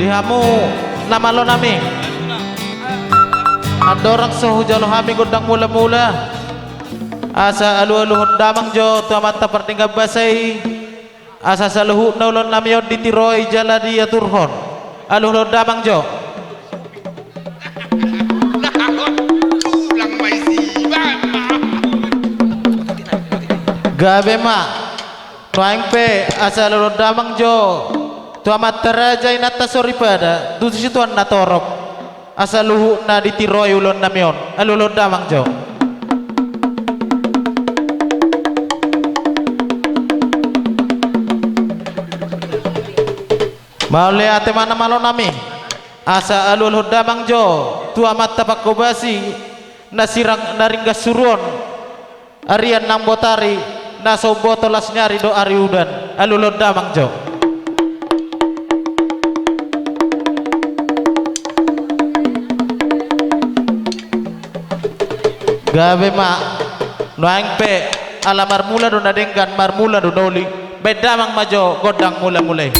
dihamu nama lo nami ada orang sehujalo hami godang mula-mula asa alu-aluhun damang jo tu amata pertingga basai asa saluhu naulon nami yon ditiroi jaladi yaturhon aluhun damang jo gabe ma tuang pe asa aluhun damang jo tu amat teraja inata sori pada tu situan na torop asa luhu na ditiroi ulon namion alulon damang jo maule ate mana malo nami asa alulun damang jo tu amat tapak kobasi nasirang naringga suruon arian nang botari na sobotolas nyari do ari udan alulun damang jo gabe ma noang pe ala marmula do nadenggan marmula do noli beda mang majo godang mula mulai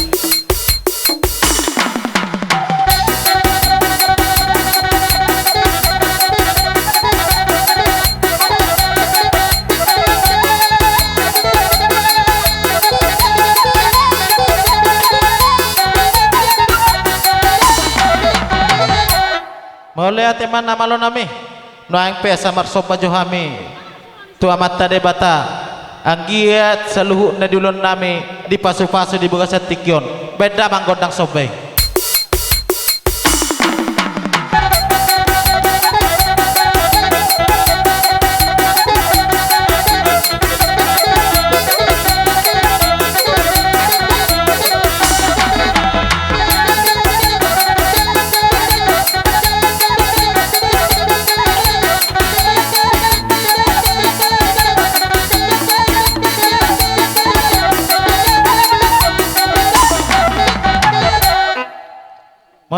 mulai ate mana malo nami noang pe samar sopa johami tu amat tade bata anggiat saluhu na dulon nami di pasu-pasu di buka satikyon beda manggodang sobe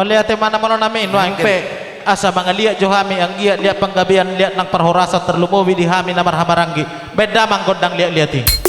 melihat mana mana nami nuang pe asa mangalia johami anggia lihat penggabian lihat nang perhorasa terlumowi di hami namar hamaranggi beda manggodang lihat-lihati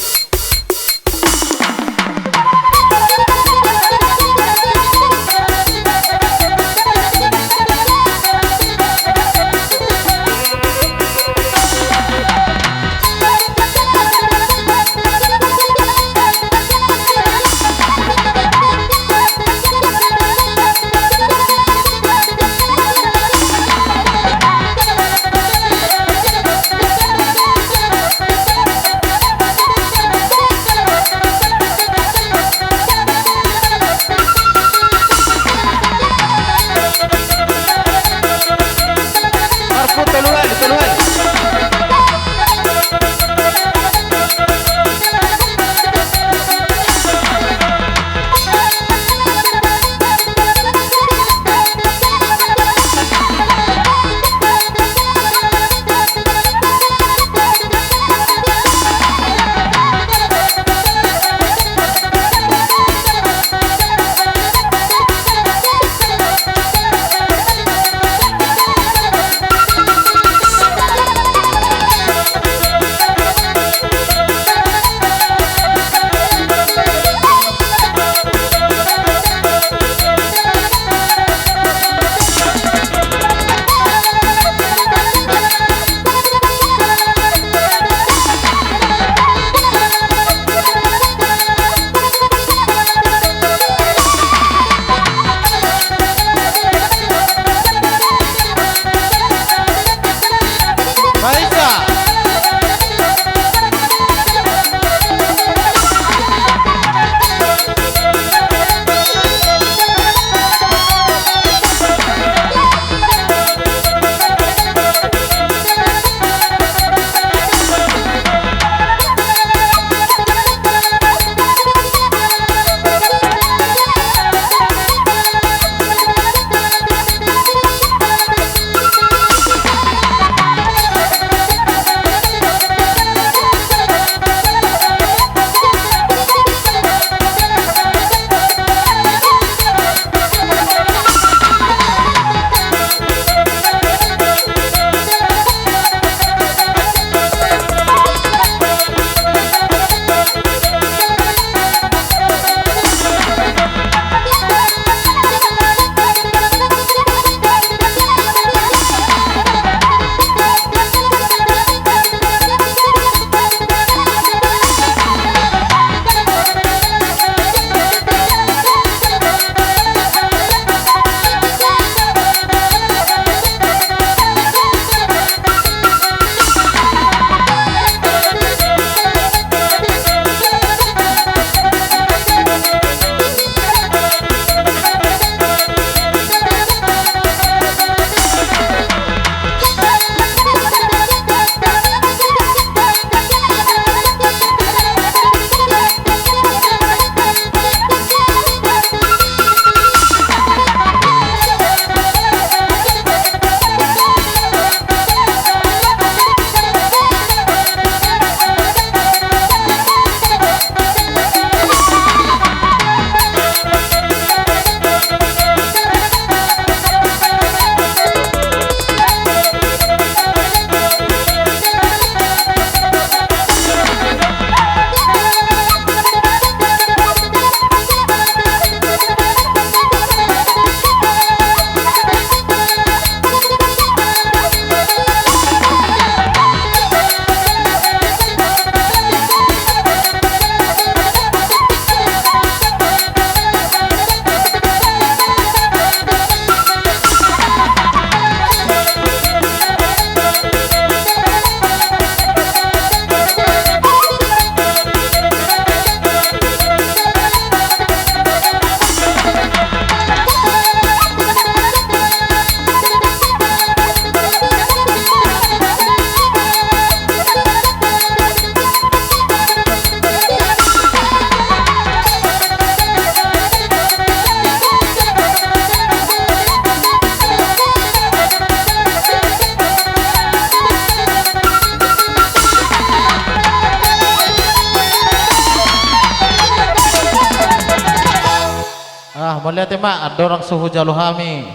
melihat ma adorang suhu jalohami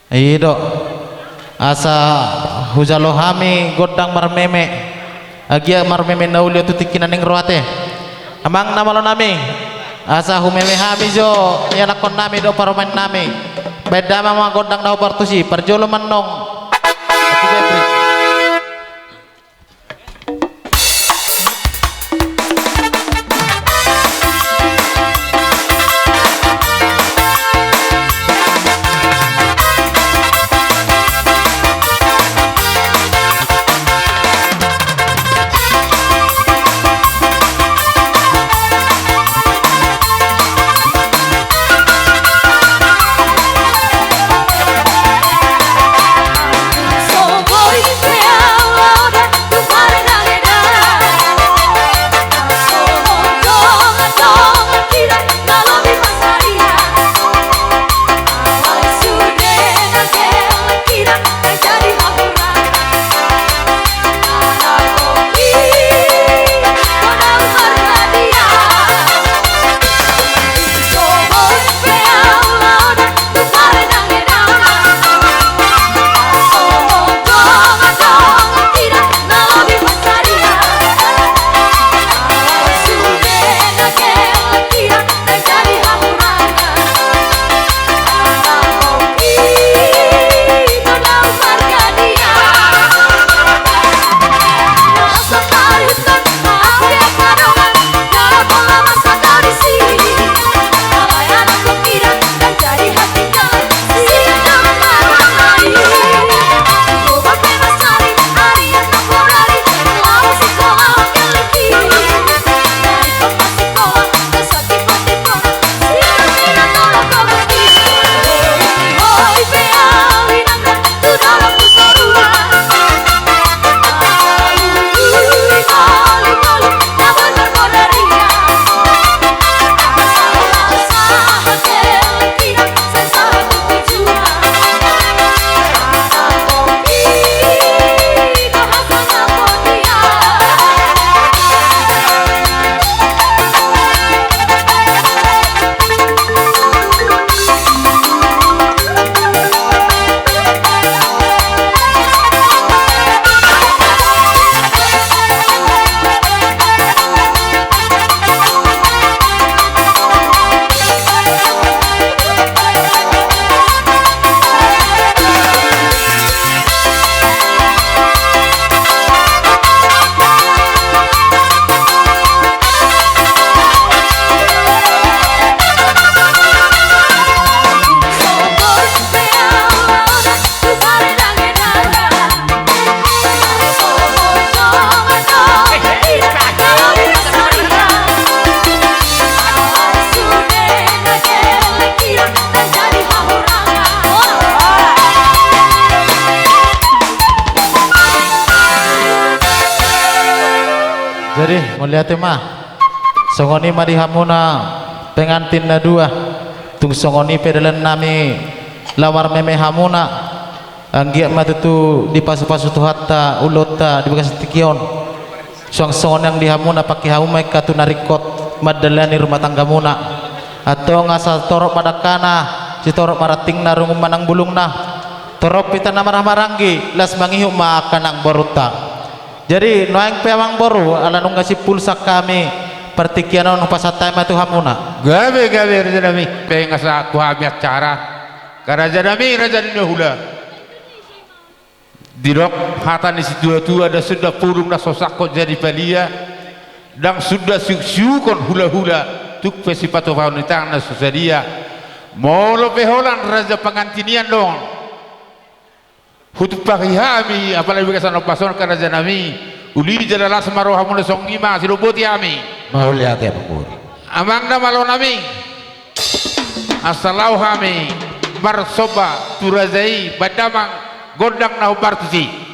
ido asa hujalohami godang marmeme agia marmeme naulio tutikinan ning roate amang namalo nami asa humeme hami jo ya lakon nami do paroman nami beda mga godang daw partusi parjolo manong aku bebri. Jadi melihat mah songoni mari hamuna pengantin na dua tung songoni pedalan nami lawar meme hamuna anggia mah tu di pasu-pasu tu hatta ulota di bekas tikion song yang di hamuna pakai haumai katu narikot madalani rumah tangga muna atau ngasal torok pada kana si torok marating na rungum manang bulung na torok pita na marah-maranggi las mangihu makanang boruta. Jadi noeng pewang boru ala nung ngasih pulsa kami pertikian nung pasatay matu hamuna. Gabe raja nami pengasa ku hami acara. Karaja nami raja dino hula. Dirok hatan isi tua ada sudah purung na sosako jadi palia dan sudah syukon hula-hula tuk pesipatu faunitang na susadia. Molo peholan raja pengantinian dong. Hutuk pagi hami apalagi bekas anak pason karaja nami uli jalalah semaroh hamuna song ima siloboti hami mau lihat ya Pak. Amang na malo nami asalau hami marsoba turazai badamang gondang na hubartusi.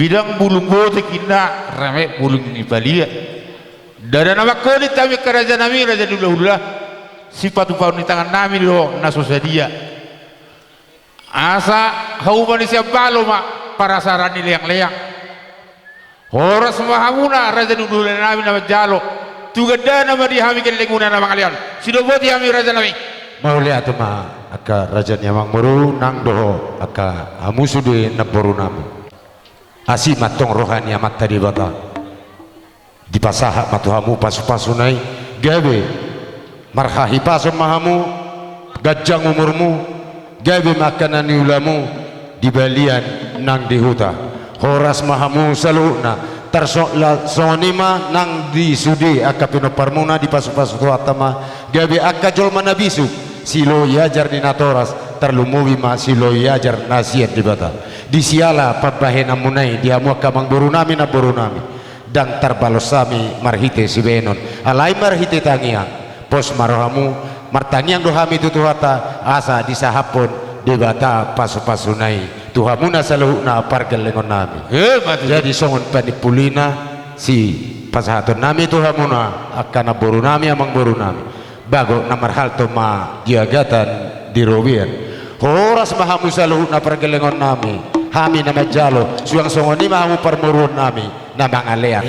bidang bulung bote kina rame bulung ni balia dari nama kulit kami kerajaan nami raja dulu sifat upah ni tangan nami lo naso sadia asa hau manusia balo mak para sarani leang-leang horas mahamuna raja dulu nami nama jalo tuga dana ma dihami kelenguna nama kalian sidoboti hami raja nami mau lihat ma aka raja nyamang meru nang doho aka amu sude naboru nami asi matong rohani amat tadi bata di pasaha matuhamu pasu-pasunai gawe marhahi pasu mahamu gajang umurmu gawe makanan ulamu di balian nang di huta horas mahamu saluna tersokla sonima nang di sudi aka pinoparmuna di pasu-pasu tuatama gawe aka jol manabisu silo yajar di natoras terlumuwi ma silo yajar nasiat di bata di siala pabahena munai dia muaka mangburu nami na buru nami dan terbalosami marhite si benon alai marhite tangiang pos marohamu martangiang dohami tutuhata asa disahapon di bata pasu-pasunai tuhamuna saluhna pargel lengon nami jadi songon panipulina si pasahaton nami tuhamuna akan buru nami amang buru nami bago namarhal to ma giagatan di robian horas mahamu saluhna pargel lengon nami hami nama jalo suang songoni mahamu parmurun nami namang alean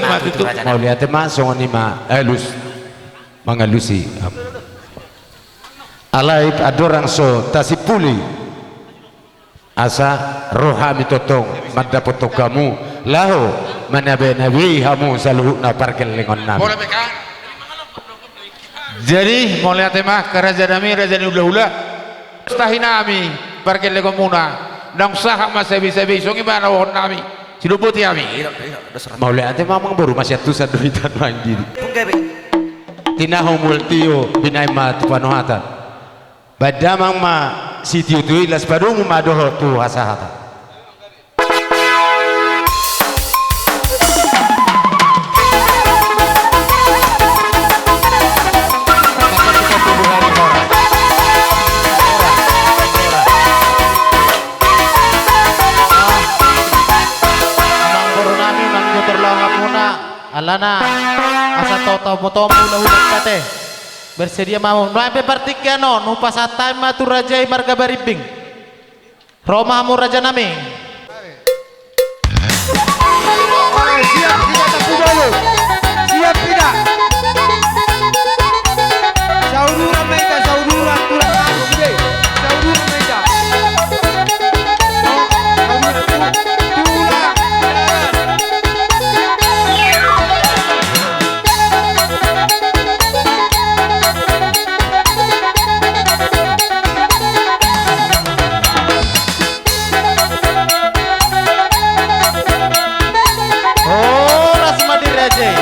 mati tu mau lihat ma songoni ma elus mangalusi alaib adorang so tasipuli asa rohami totong madapot kamu laho manabe-nabi hamu saluhna parkel lengon nami jadi mau lihat mah kerajaan nami raja ula-ula stahinami parkel lengon muna nang sahak mas sabi-sabi so gimana wahon nami siluputi kami mau lihat mamang baru masih atusan duitan mandiri tinahong multiyo binay matupanuhatan badamang ma sitio tu ilas padung madoho tu hasahata alana asa toto motomu ulah kate bersedia mau sampai partikiano nupa satai matu raja marga baribing romamu raja nami siap tidak tak dulu siap tidak saudara mereka saudara tulang harus gede saudara mereka Raja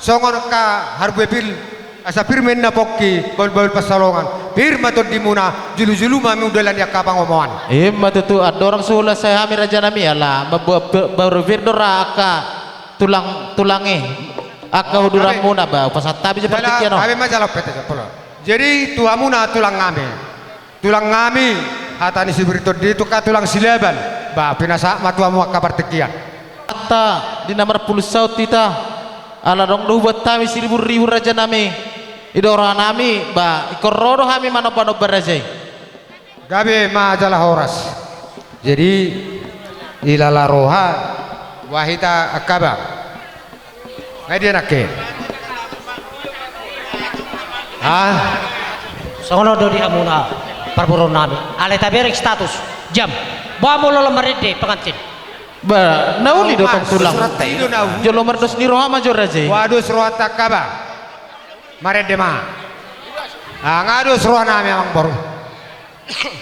songon ka harbepil asa pirmen na pokki bol pasalongan pirma to dimuna julu mami udalan ya kapang omongan matutu adorang suhula saya hami raja nami ala baru virdora aka tulange aka uduran muna ba pasat tabi seperti kiano kami majalah pete pula jadi tuamuna tulang ngami hatani sibirito di itu ka tulang sileban ba pinasa matuamu kabar tekian kata di nomor 10 saut kita ala dong buat kami 1000 raja nami idora nami ba ikorodo kami mano baraje gabe majalah horas jadi ilala roha wahita akaba ngadi nake Sono do di amuna parburon nami ale taberek status jam bawa molo marede pengantin ba nauli do tong tulang surat itu nau jolo merdos ni roha major raje waduh surat akaba marede ma ngadu surat nami amang boru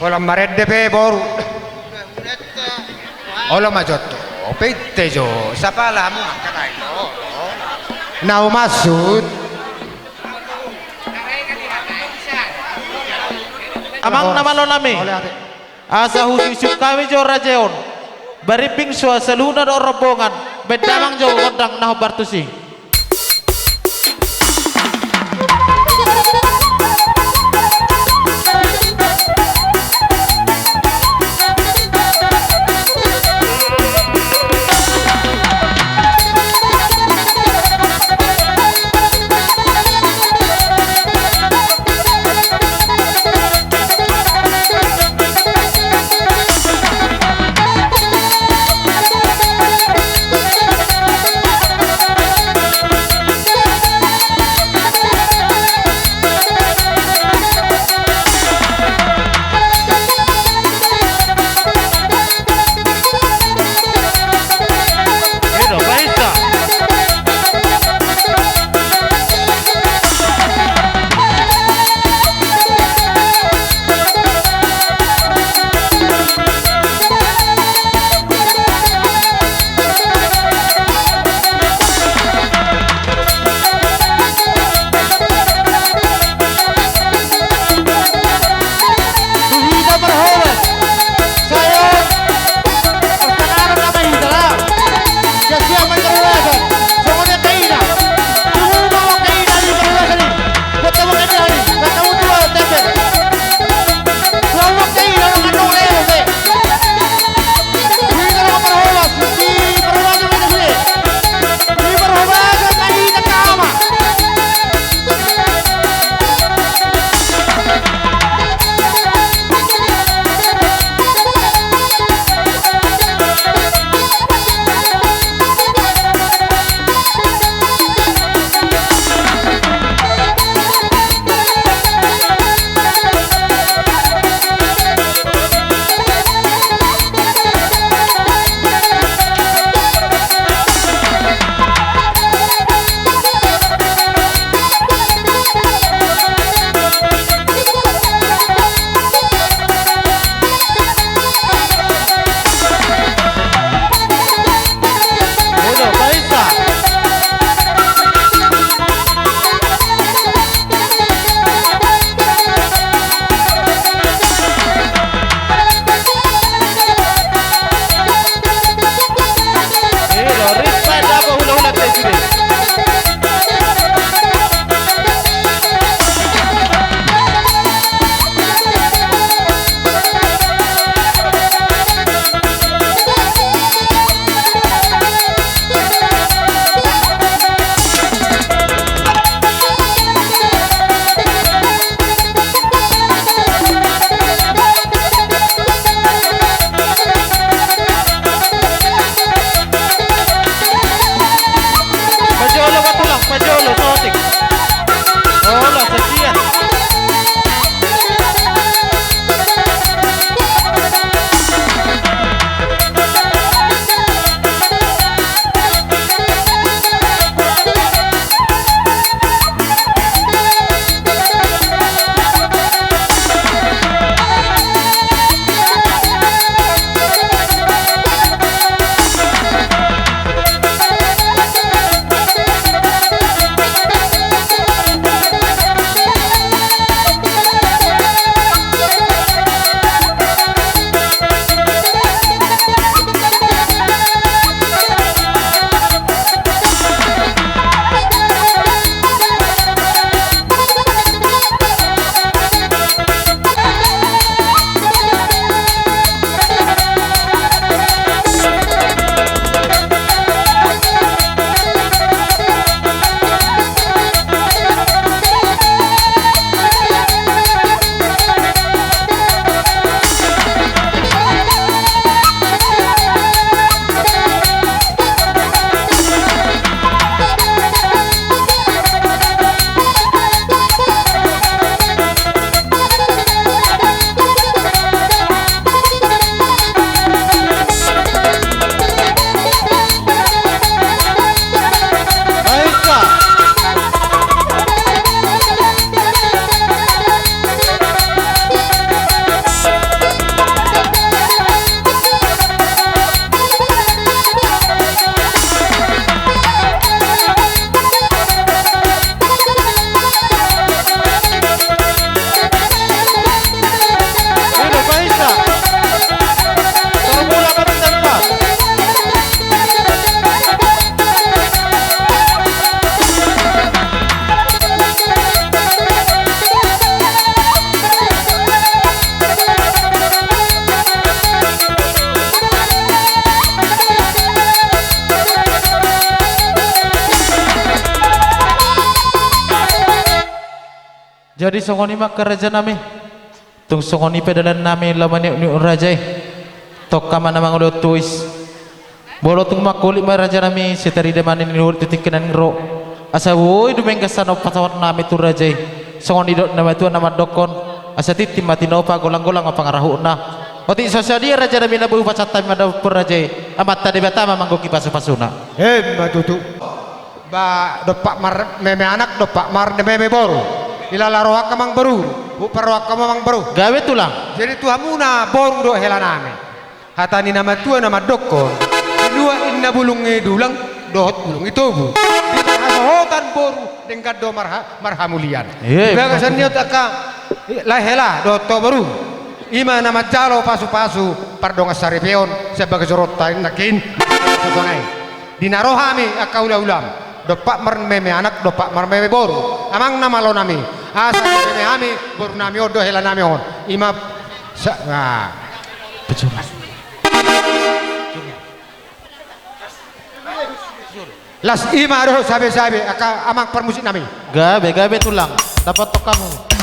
olam marede pe boru olam majotto pete jo sapala mu katai nau masud amang namalo nami asa husu kami jo rajeon bariping sua seluna do rombongan bedamang jo kodang nah bartusi Jadi songoni mak raja nami. Tung songoni pedalan nami lawan ni raja. Tok kama namang ulo tuis. Bolo tung mak kulit mak raja nami setari demanin ni ulit tikenan ngro. Asa woi dumeng kasano patawat nami tu raja. Songoni dok nama tu nama dokon. Asa titi mati nopa golang-golang apa ngarahu na. Oti sosial dia raja nami nabu pacata mada pur raja. Amat tadi betama manggoki pasu-pasuna. Matutu. Ba dopak mar meme anak dopak mar de meme boru ilala rohak kamang baru bu perrohak kamang baru Gawe tulang. jadi tuhamuna borung do helaname hatani nama tua nama dokon dua inna bulung dulang dohot bulung itu bu di hotan boru dengkat do marhamulian bagasan niot aka lah hela do to baru ima nama jalo pasu-pasu pardonga saripeon sebagai sorotan nakin sonai dinarohami aka ulam dopak meme anak dopak meme boru amang nama lo nami asa meme ami boru nami odo hela nami on ima las ima roh sabe aka amang permusik nami Gawe tulang. Dapat tok kamu.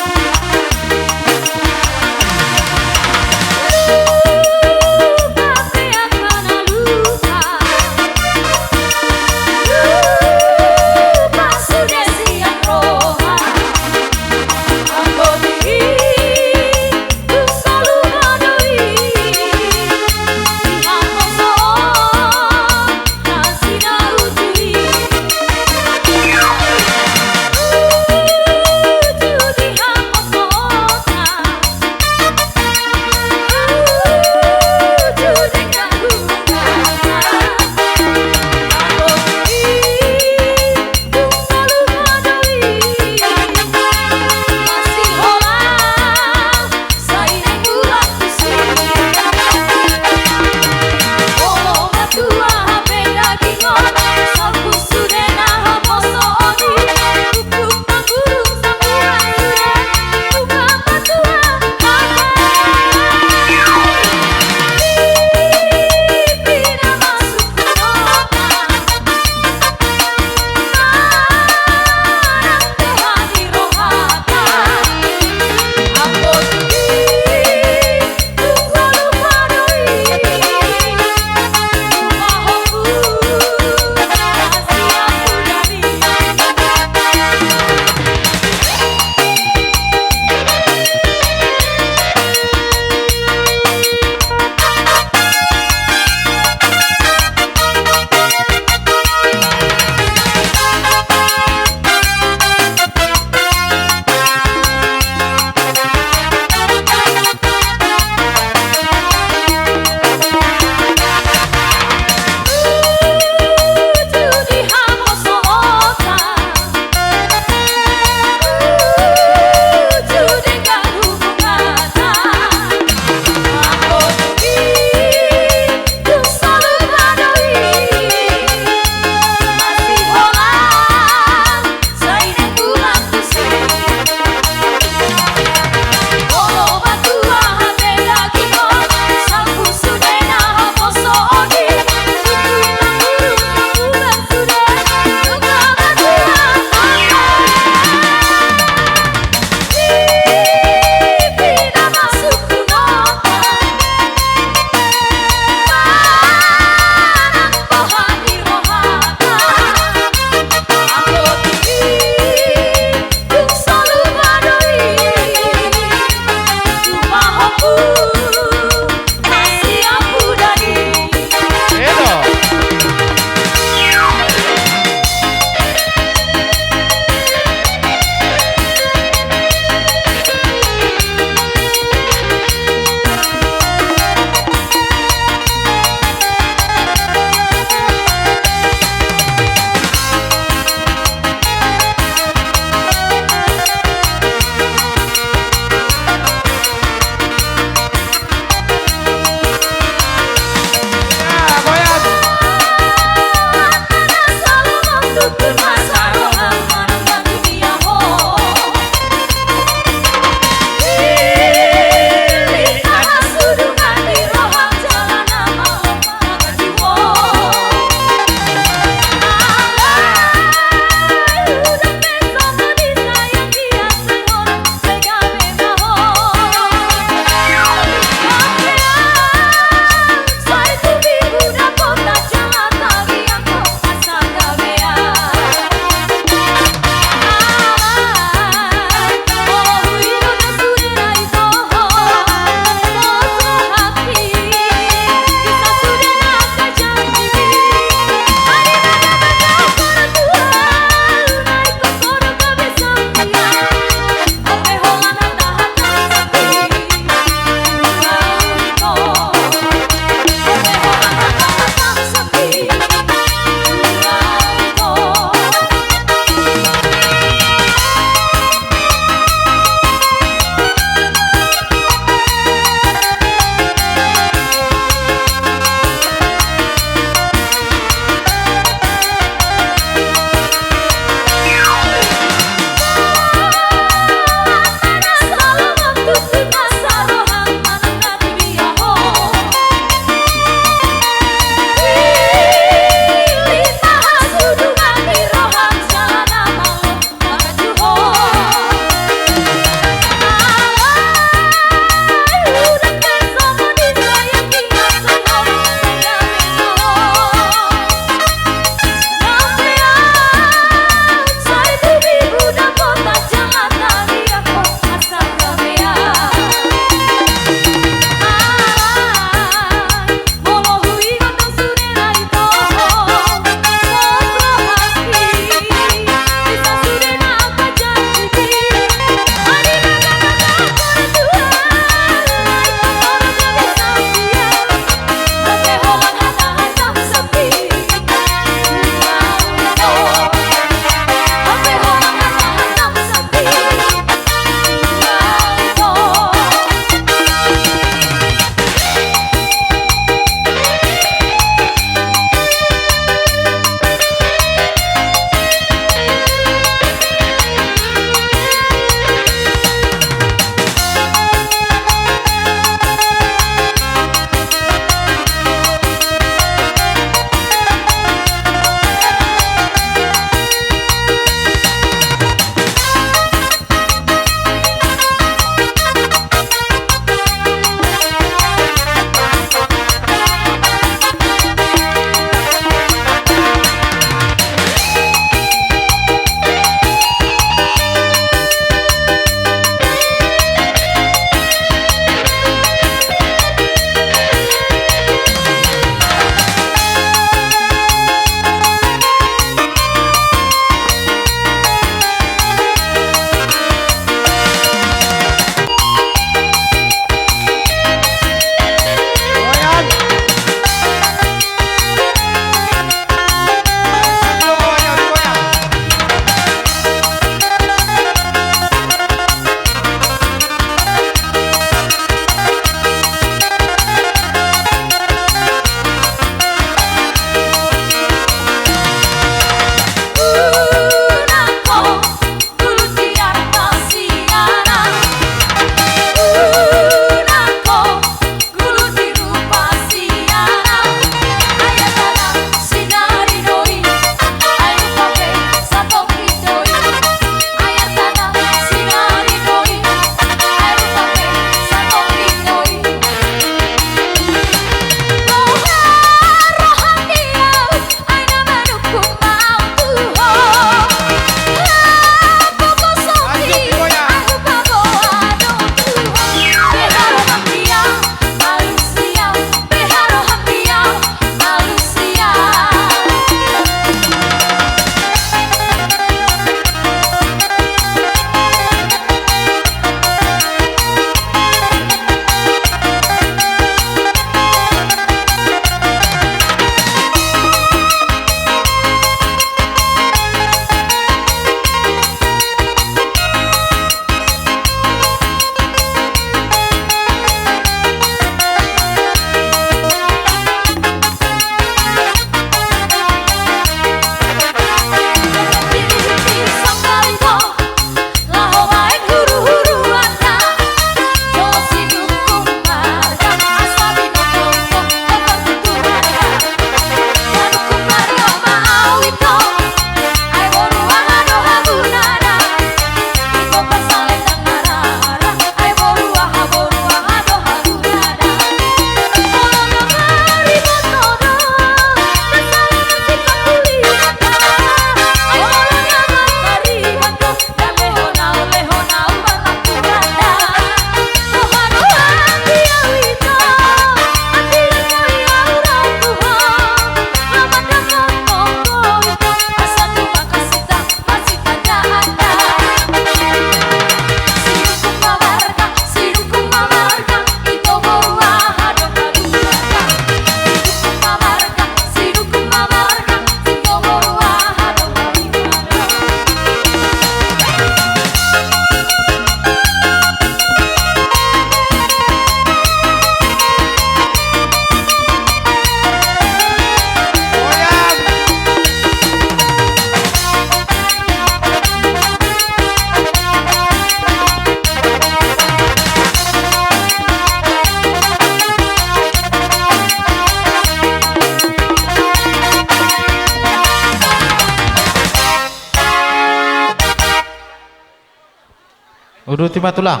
Udu timah tulang.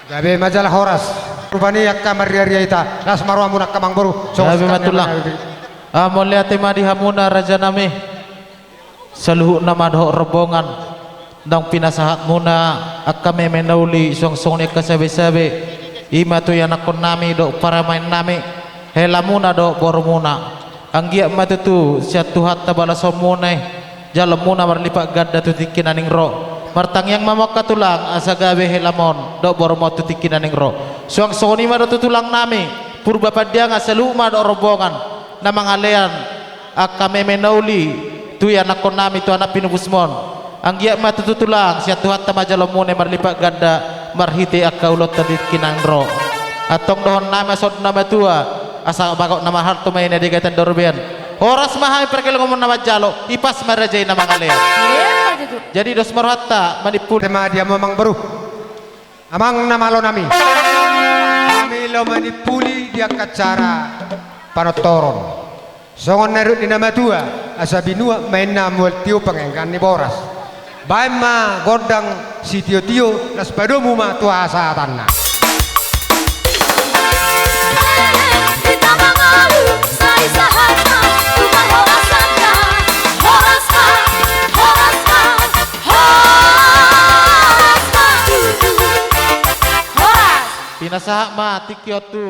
Gabe majalah horas. Rupani yakka maria-ria ita. Las marwamun akka mangboru. Gabe matulang. Amon lihat timah dihamuna raja nami. Saluhu nama doh rombongan. Dang pinasahat muna akka memenauli song-song ni kasabe-sabe. Ima tu yang nakon nami do para main nami. Helamuna do borumuna. Anggia matutu siatu hatta balasom munai. Jalan muna marlipak gadda tu tikin aning ro. Martang yang mamak katulang asa gawe helamon do boromo tu tikin aning ro. Suang soni ma do tutulang nami. Purba padia ngasalu ma do rombongan. Namang alean akka memenauli tu yang nakon nami tu anak pinubusmon. Anggia matutulang siatu hatta majalom munai marlipak gadda marhite akka ulot tu tikin aning ro. Atong dohon nama sod nama tua asa bagok nama harto main di gatan dorbian. Horas mahai perkel ngomong nama jalo ipas marajai nama kalian. Jadi dos marhatta manipul Tema dia memang baru. Amang nama lo nami. Kami lo manipuli dia kacara panotoron. Songon nerut di nama tua asabinua main namual tio pengengkan ni boras. Baima godang si tio-tio las padomu ma tua asa tanah. pinasaha ma tikyo tu